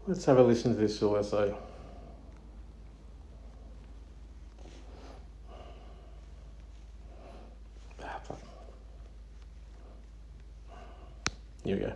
Let's have a listen to this essay. Here we go.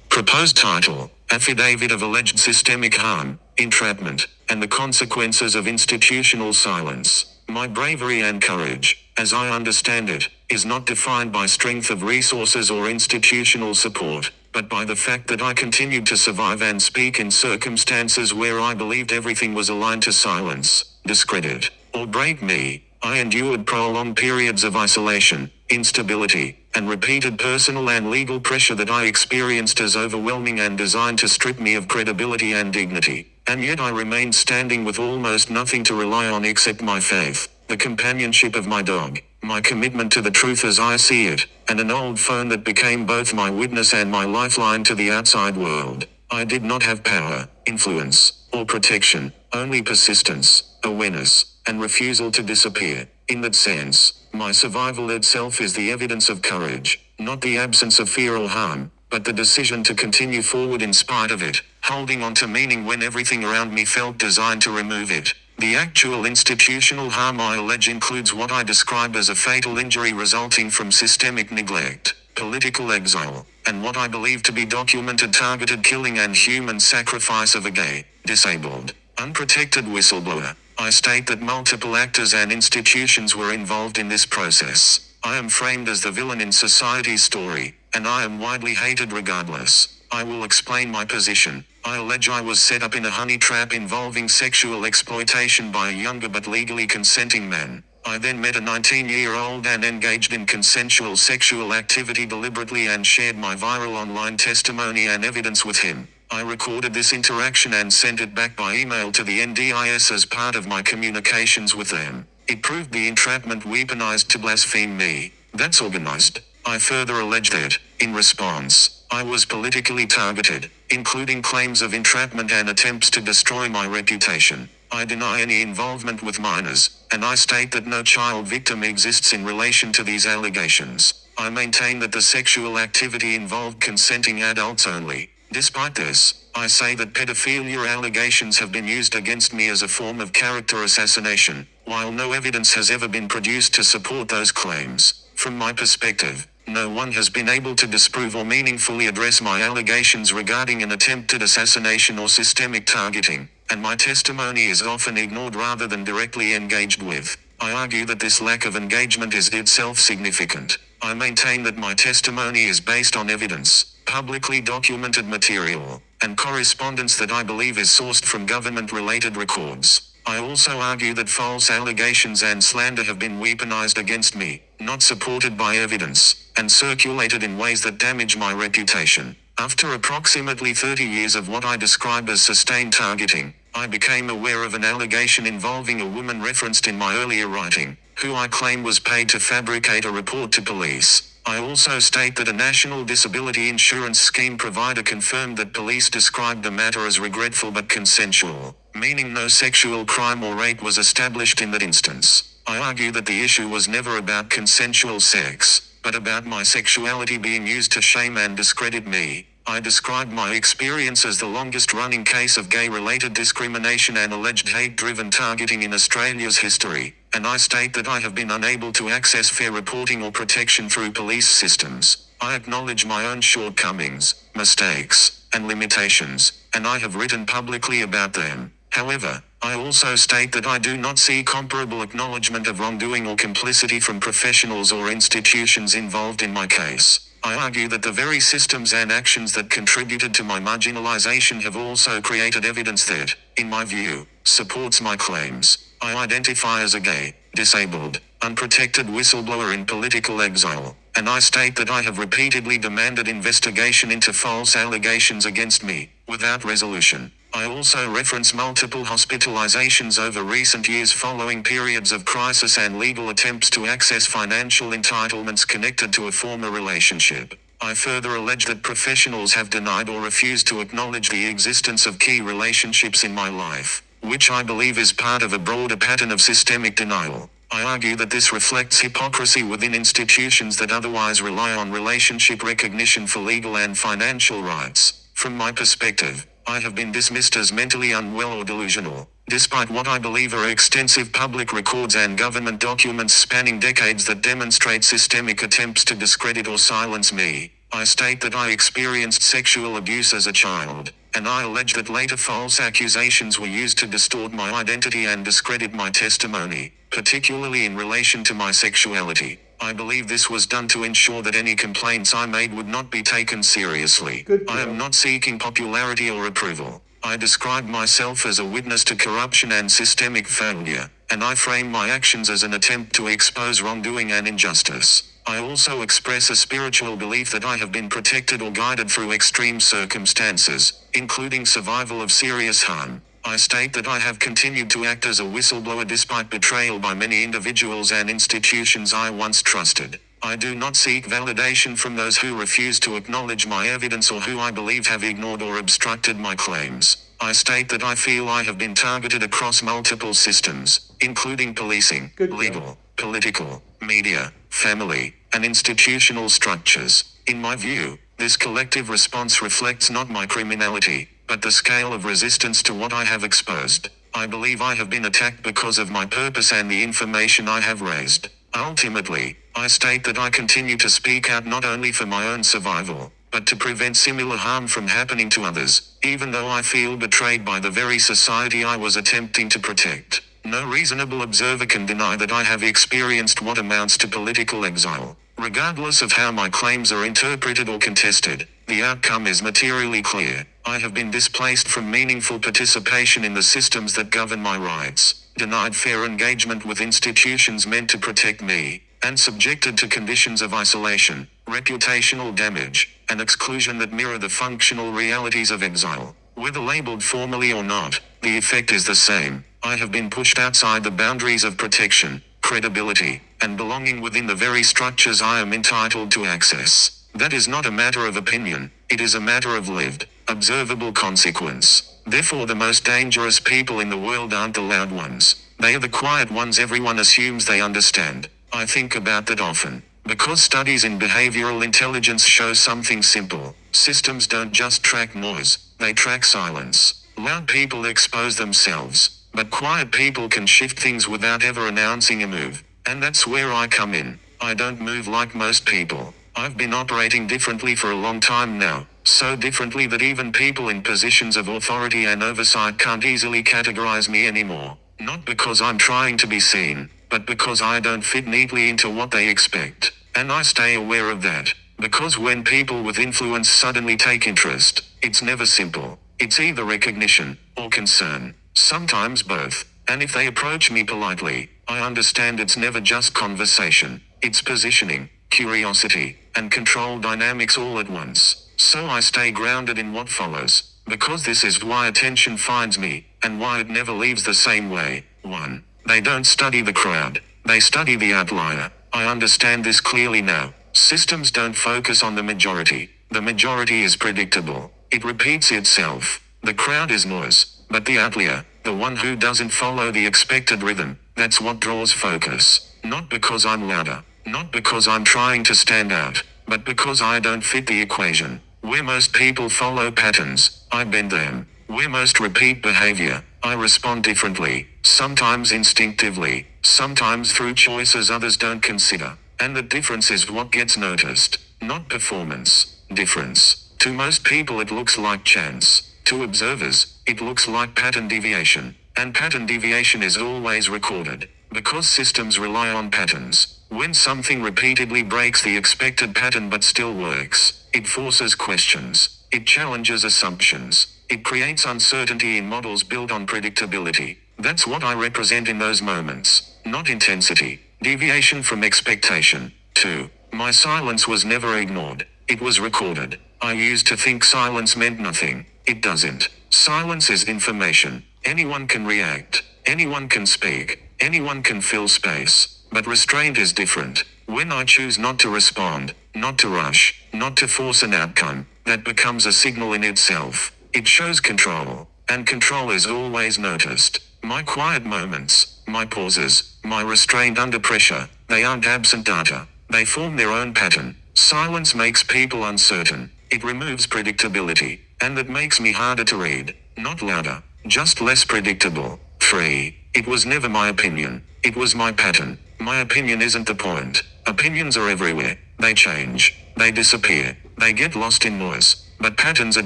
Proposed title: Affidavit of Alleged Systemic Harm, Entrapment, and the Consequences of Institutional Silence. My bravery and courage, as I understand it, is not defined by strength of resources or institutional support, but by the fact that I continued to survive and speak in circumstances where I believed everything was aligned to silence, discredit, or break me. I endured prolonged periods of isolation, instability, and repeated personal and legal pressure that I experienced as overwhelming and designed to strip me of credibility and dignity. And yet I remained standing with almost nothing to rely on except my faith, the companionship of my dog, my commitment to the truth as I see it, and an old phone that became both my witness and my lifeline to the outside world. I did not have power, influence, or protection, only persistence, awareness, and refusal to disappear. In that sense, my survival itself is the evidence of courage, not the absence of fear or harm, but the decision to continue forward in spite of it, holding on to meaning when everything around me felt designed to remove it. The actual institutional harm I allege includes what I describe as a fatal injury resulting from systemic neglect, political exile, and what I believe to be documented targeted killing and human sacrifice of a gay, disabled, unprotected whistleblower. I state that multiple actors and institutions were involved in this process. I am framed as the villain in society's story, and I am widely hated regardless. I will explain my position. I allege I was set up in a honey trap involving sexual exploitation by a younger but legally consenting man. I then met a 19-year-old and engaged in consensual sexual activity deliberately and shared my viral online testimony and evidence with him. I recorded this interaction and sent it back by email to the NDIS as part of my communications with them. It proved the entrapment weaponized to blaspheme me. That's organized. I further allege that, in response, I was politically targeted, including claims of entrapment and attempts to destroy my reputation. I deny any involvement with minors, and I state that no child victim exists in relation to these allegations. I maintain that the sexual activity involved consenting adults only. Despite this, I say that pedophilia allegations have been used against me as a form of character assassination, while no evidence has ever been produced to support those claims. From my perspective, no one has been able to disprove or meaningfully address my allegations regarding an attempted assassination or systemic targeting, and my testimony is often ignored rather than directly engaged with. I argue that this lack of engagement is itself significant. I maintain that my testimony is based on evidence, publicly documented material, and correspondence that I believe is sourced from government-related records. I also argue that false allegations and slander have been weaponized against me, not supported by evidence, and circulated in ways that damage my reputation. After approximately 30 years of what I describe as sustained targeting, I became aware of an allegation involving a woman referenced in my earlier writing, who I claim was paid to fabricate a report to police. I also state that a National Disability Insurance Scheme provider confirmed that police described the matter as regretful but consensual, meaning no sexual crime or rape was established in that instance. I argue that the issue was never about consensual sex, but about my sexuality being used to shame and discredit me. I described my experience as the longest-running case of gay-related discrimination and alleged hate-driven targeting in Australia's history, and I state that I have been unable to access fair reporting or protection through police systems. I acknowledge my own shortcomings, mistakes, and limitations, and I have written publicly about them. However, I also state that I do not see comparable acknowledgement of wrongdoing or complicity from professionals or institutions involved in my case. I argue that the very systems and actions that contributed to my marginalization have also created evidence that, in my view, supports my claims. I identify as a gay, disabled, unprotected whistleblower in political exile, and I state that I have repeatedly demanded investigation into false allegations against me, without resolution. I also reference multiple hospitalizations over recent years following periods of crisis and legal attempts to access financial entitlements connected to a former relationship. I further allege that professionals have denied or refused to acknowledge the existence of key relationships in my life, which I believe is part of a broader pattern of systemic denial. I argue that this reflects hypocrisy within institutions that otherwise rely on relationship recognition for legal and financial rights. From my perspective, I have been dismissed as mentally unwell or delusional, despite what I believe are extensive public records and government documents spanning decades that demonstrate systemic attempts to discredit or silence me. I state that I experienced sexual abuse as a child, and I allege that later false accusations were used to distort my identity and discredit my testimony, particularly in relation to my sexuality. I believe this was done to ensure that any complaints I made would not be taken seriously. Good I deal. am not seeking popularity or approval. I describe myself as a witness to corruption and systemic failure, and I frame my actions as an attempt to expose wrongdoing and injustice. I also express a spiritual belief that I have been protected or guided through extreme circumstances, including survival of serious harm. I state that I have continued to act as a whistleblower despite betrayal by many individuals and institutions I once trusted. I do not seek validation from those who refuse to acknowledge my evidence or who I believe have ignored or obstructed my claims. I state that I feel I have been targeted across multiple systems, including policing, Good deal. legal, political, media, family, and institutional structures. In my view, this collective response reflects not my criminality, but the scale of resistance to what I have exposed. I believe I have been attacked because of my purpose and the information I have raised. Ultimately, I state that I continue to speak out not only for my own survival, but to prevent similar harm from happening to others, even though I feel betrayed by the very society I was attempting to protect. No reasonable observer can deny that I have experienced what amounts to political exile. Regardless of how my claims are interpreted or contested, the outcome is materially clear. I have been displaced from meaningful participation in the systems that govern my rights, denied fair engagement with institutions meant to protect me, and subjected to conditions of isolation, reputational damage, and exclusion that mirror the functional realities of exile. Whether labeled formally or not, the effect is the same. I have been pushed outside the boundaries of protection, credibility, and belonging within the very structures I am entitled to access. That is not a matter of opinion, it is a matter of lived, observable consequence. Therefore, the most dangerous people in the world aren't the loud ones. They are the quiet ones everyone assumes they understand. I think about that often, because studies in behavioral intelligence show something simple. Systems don't just track noise, they track silence. Loud people expose themselves, but quiet people can shift things without ever announcing a move. And that's where I come in. I don't move like most people. I've been operating differently for a long time now, so differently that even people in positions of authority and oversight can't easily categorize me anymore. Not because I'm trying to be seen, but because I don't fit neatly into what they expect. And I stay aware of that, because when people with influence suddenly take interest, it's never simple. It's either recognition, or concern. Sometimes both. And if they approach me politely, I understand it's never just conversation. It's positioning, curiosity, and control dynamics all at once. So I stay grounded in what follows, because this is why attention finds me, and why it never leaves the same way. 1. They don't study the crowd. They study the outlier. I understand this clearly now. Systems don't focus on the majority. The majority is predictable. It repeats itself. The crowd is noise, but the outlier, the one who doesn't follow the expected rhythm, that's what draws focus. Not because I'm louder, not because I'm trying to stand out, but because I don't fit the equation. Where most people follow patterns, I bend them. Where most repeat behavior, I respond differently, sometimes instinctively, sometimes through choices others don't consider. And the difference is what gets noticed, not performance. Difference. To most people it looks like chance. To observers, it looks like pattern deviation. And pattern deviation is always recorded, because systems rely on patterns. When something repeatedly breaks the expected pattern but still works, it forces questions. It challenges assumptions. It creates uncertainty in models built on predictability. That's what I represent in those moments. Not intensity. Deviation from expectation. 2. My silence was never ignored. It was recorded. I used to think silence meant nothing. It doesn't. Silence is information. Anyone can react. Anyone can speak. Anyone can fill space. But restraint is different. When I choose not to respond, not to rush, not to force an outcome, that becomes a signal in itself. It shows control. And control is always noticed. My quiet moments, my pauses, my restraint under pressure, they aren't absent data. They form their own pattern. Silence makes people uncertain. It removes predictability. and that makes me harder to read, not louder, just less predictable. 3. It was never my opinion. It was my pattern. My opinion isn't the point. Opinions are everywhere. They change. They disappear. They get lost in noise. But patterns are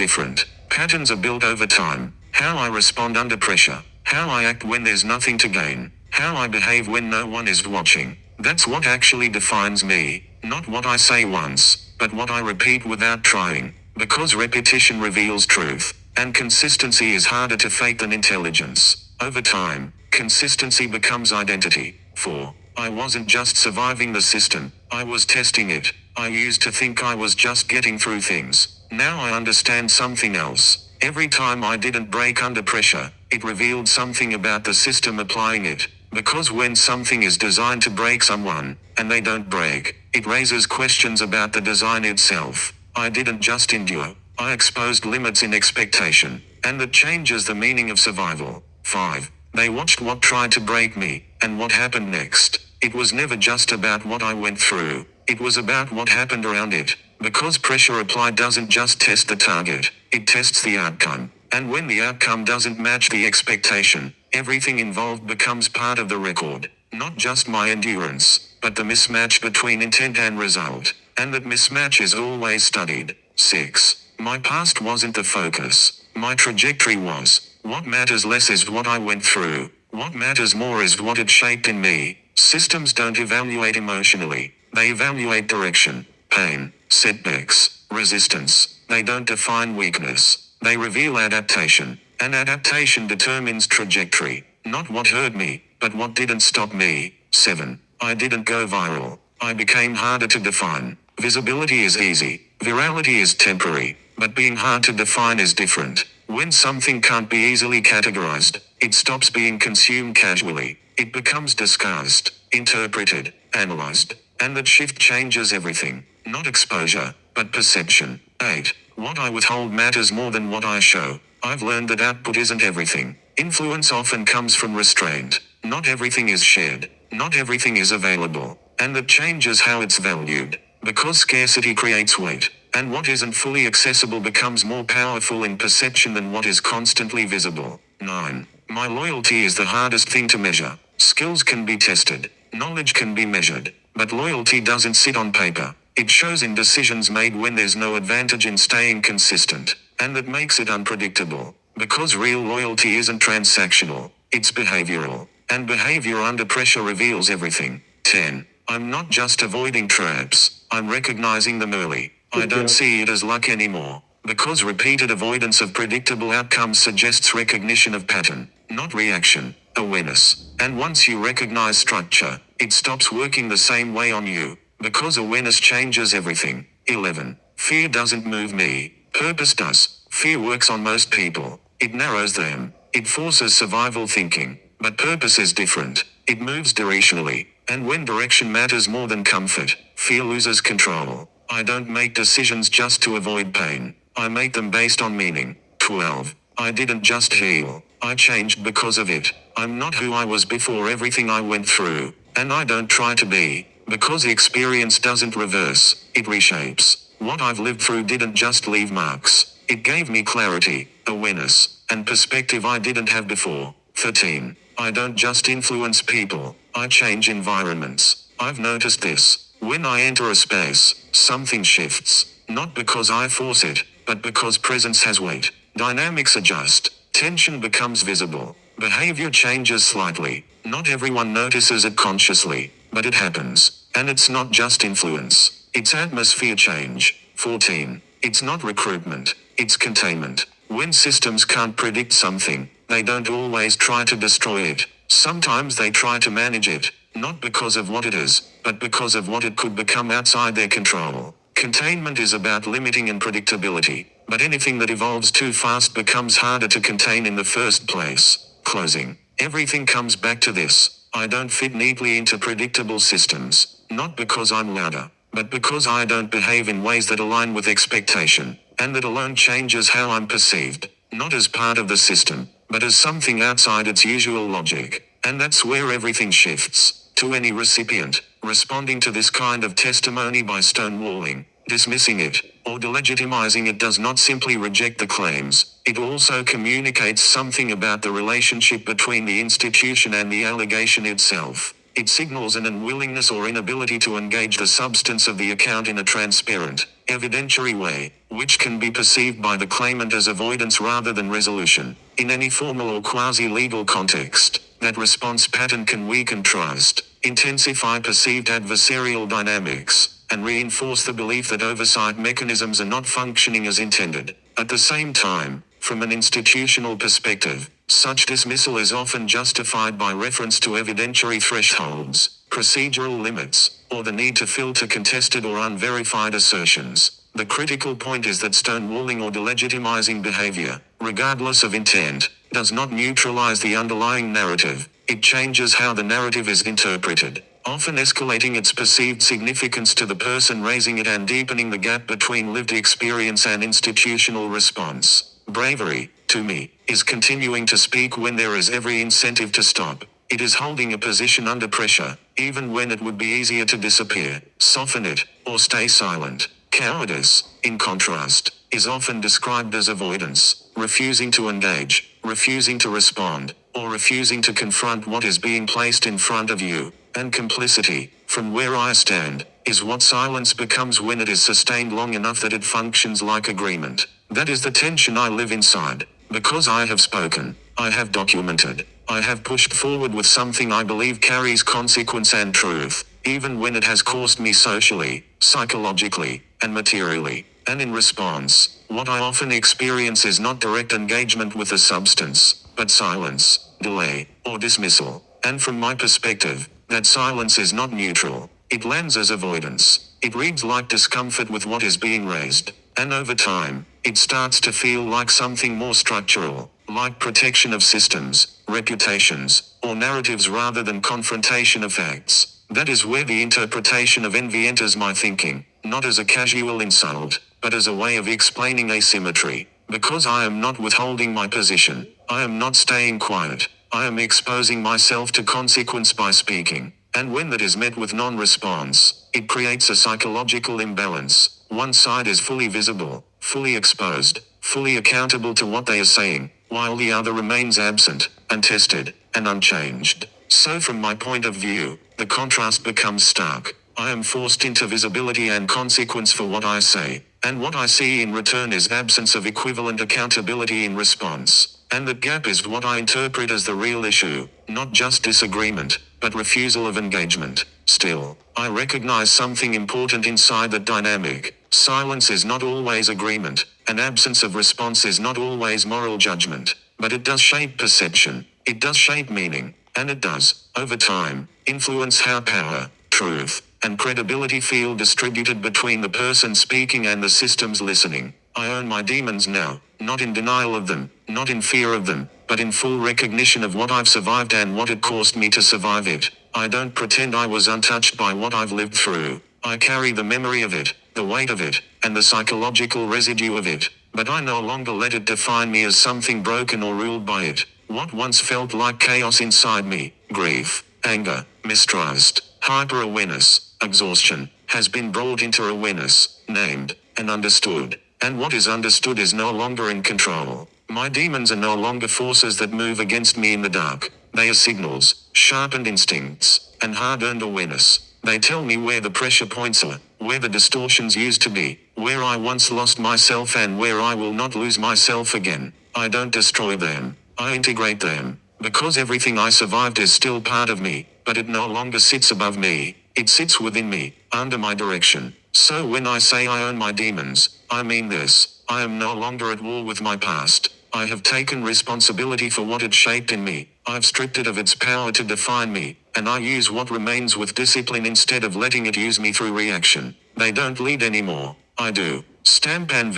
different. Patterns are built over time. How I respond under pressure. How I act when there's nothing to gain. How I behave when no one is watching. That's what actually defines me. Not what I say once, but what I repeat without trying. Because repetition reveals truth. And consistency is harder to fake than intelligence. Over time, consistency becomes identity. 4. I wasn't just surviving the system, I was testing it. I used to think I was just getting through things. Now I understand something else. Every time I didn't break under pressure, it revealed something about the system applying it. Because when something is designed to break someone, and they don't break, it raises questions about the design itself. I didn't just endure, I exposed limits in expectation. And that changes the meaning of survival. 5. They watched what tried to break me, and what happened next. It was never just about what I went through. It was about what happened around it. Because pressure applied doesn't just test the target, it tests the outcome. And when the outcome doesn't match the expectation, everything involved becomes part of the record. Not just my endurance, but the mismatch between intent and result. And that mismatch is always studied. 6. My past wasn't the focus. My trajectory was. What matters less is what I went through. What matters more is what it shaped in me. Systems don't evaluate emotionally. They evaluate direction, pain, setbacks, resistance. They don't define weakness. They reveal adaptation. And adaptation determines trajectory. Not what hurt me, but what didn't stop me. 7. I didn't go viral. I became harder to define. Visibility is easy. Virality is temporary. But being hard to define is different. When something can't be easily categorized, it stops being consumed casually. It becomes discussed, interpreted, analyzed. And that shift changes everything. Not exposure, but perception. 8. What I withhold matters more than what I show. I've learned that output isn't everything. Influence often comes from restraint. Not everything is shared. Not everything is available. And that changes how it's valued. Because scarcity creates weight. And what isn't fully accessible becomes more powerful in perception than what is constantly visible. 9. My loyalty is the hardest thing to measure. Skills can be tested. Knowledge can be measured. But loyalty doesn't sit on paper. It shows in decisions made when there's no advantage in staying consistent. And that makes it unpredictable. Because real loyalty isn't transactional. It's behavioral. And behavior under pressure reveals everything. 10. I'm not just avoiding traps. I'm recognizing them early. I don't see it as luck anymore. Because repeated avoidance of predictable outcomes suggests recognition of pattern, not reaction. Awareness. And once you recognize structure, it stops working the same way on you. Because awareness changes everything. 11. Fear doesn't move me. Purpose does. Fear works on most people. It narrows them. It forces survival thinking. But purpose is different. It moves directionally. And when direction matters more than comfort, fear loses control. I don't make decisions just to avoid pain. I make them based on meaning. 12. I didn't just heal. I changed because of it. I'm not who I was before everything I went through. And I don't try to be. Because the experience doesn't reverse, it reshapes. What I've lived through didn't just leave marks. It gave me clarity, awareness, and perspective I didn't have before. 13. I don't just influence people. I change environments. I've noticed this. When I enter a space, something shifts. Not because I force it, but because presence has weight. Dynamics adjust. Tension becomes visible. Behavior changes slightly. Not everyone notices it consciously, but it happens. And it's not just influence. It's atmosphere change. 14. It's not recruitment. It's containment. When systems can't predict something, they don't always try to destroy it. Sometimes they try to manage it. Not because of what it is, but because of what it could become outside their control. Containment is about limiting and predictability, but anything that evolves too fast becomes harder to contain in the first place. Closing. Everything comes back to this. I don't fit neatly into predictable systems. Not because I'm louder, but because I don't behave in ways that align with expectation. And that alone changes how I'm perceived. Not as part of the system, but as something outside its usual logic. And that's where everything shifts. To any recipient, responding to this kind of testimony by stonewalling, Dismissing it, or delegitimizing it does not simply reject the claims, it also communicates something about the relationship between the institution and the allegation itself. It signals an unwillingness or inability to engage the substance of the account in a transparent, evidentiary way, which can be perceived by the claimant as avoidance rather than resolution. In any formal or quasi-legal context, that response pattern can weaken trust, intensify perceived adversarial dynamics, and reinforce the belief that oversight mechanisms are not functioning as intended. At the same time, from an institutional perspective, such dismissal is often justified by reference to evidentiary thresholds, procedural limits, or the need to filter contested or unverified assertions. The critical point is that stonewalling or delegitimizing behavior, regardless of intent, does not neutralize the underlying narrative. It changes how the narrative is interpreted, often escalating its perceived significance to the person raising it and deepening the gap between lived experience and institutional response. Bravery, to me, is continuing to speak when there is every incentive to stop. It is holding a position under pressure, even when it would be easier to disappear, soften it, or stay silent. Cowardice, in contrast, is often described as avoidance, refusing to engage, refusing to respond, or refusing to confront what is being placed in front of you. And complicity, from where I stand, is what silence becomes when it is sustained long enough that it functions like agreement. That is the tension I live inside. Because I have spoken, I have documented, I have pushed forward with something I believe carries consequence and truth, even when it has cost me socially, psychologically, and materially. And in response, what I often experience is not direct engagement with the substance, but silence, delay, or dismissal. And from my perspective, that silence is not neutral. It lands as avoidance. It reads like discomfort with what is being raised. And over time, it starts to feel like something more structural, like protection of systems, reputations, or narratives rather than confrontation of facts. That is where the interpretation of envy enters my thinking, not as a casual insult, but as a way of explaining asymmetry. Because I am not withholding my position, I am not staying quiet, I am exposing myself to consequence by speaking. And when that is met with non-response, it creates a psychological imbalance. One side is fully visible, fully exposed, fully accountable to what they are saying, while the other remains absent, untested, and unchanged. So from my point of view, the contrast becomes stark. I am forced into visibility and consequence for what I say, and what I see in return is absence of equivalent accountability in response. And that gap is what I interpret as the real issue, not just disagreement, but refusal of engagement. Still, I recognize something important inside that dynamic. Silence is not always agreement, and absence of response is not always moral judgment. But it does shape perception, it does shape meaning, and it does, over time, influence how power, truth, and credibility feel distributed between the person speaking and the systems listening. I own my demons now, not in denial of them, not in fear of them, but in full recognition of what I've survived and what it cost me to survive it. I don't pretend I was untouched by what I've lived through. I carry the memory of it, the weight of it, and the psychological residue of it. But I no longer let it define me as something broken or ruled by it. What once felt like chaos inside me, grief, anger, mistrust, hyper-awareness, exhaustion, has been brought into awareness, named, and understood. And what is understood is no longer in control. My demons are no longer forces that move against me in the dark. They are signals, sharpened instincts, and hard-earned awareness. They tell me where the pressure points are, where the distortions used to be, where I once lost myself and where I will not lose myself again. I don't destroy them, I integrate them. Because everything I survived is still part of me, but it no longer sits above me. It sits within me, under my direction. So when I say I own my demons, I mean this. I am no longer at war with my past. I have taken responsibility for what it shaped in me. I've stripped it of its power to define me, and I use what remains with discipline instead of letting it use me through reaction. They don't lead anymore. I do. Stamp and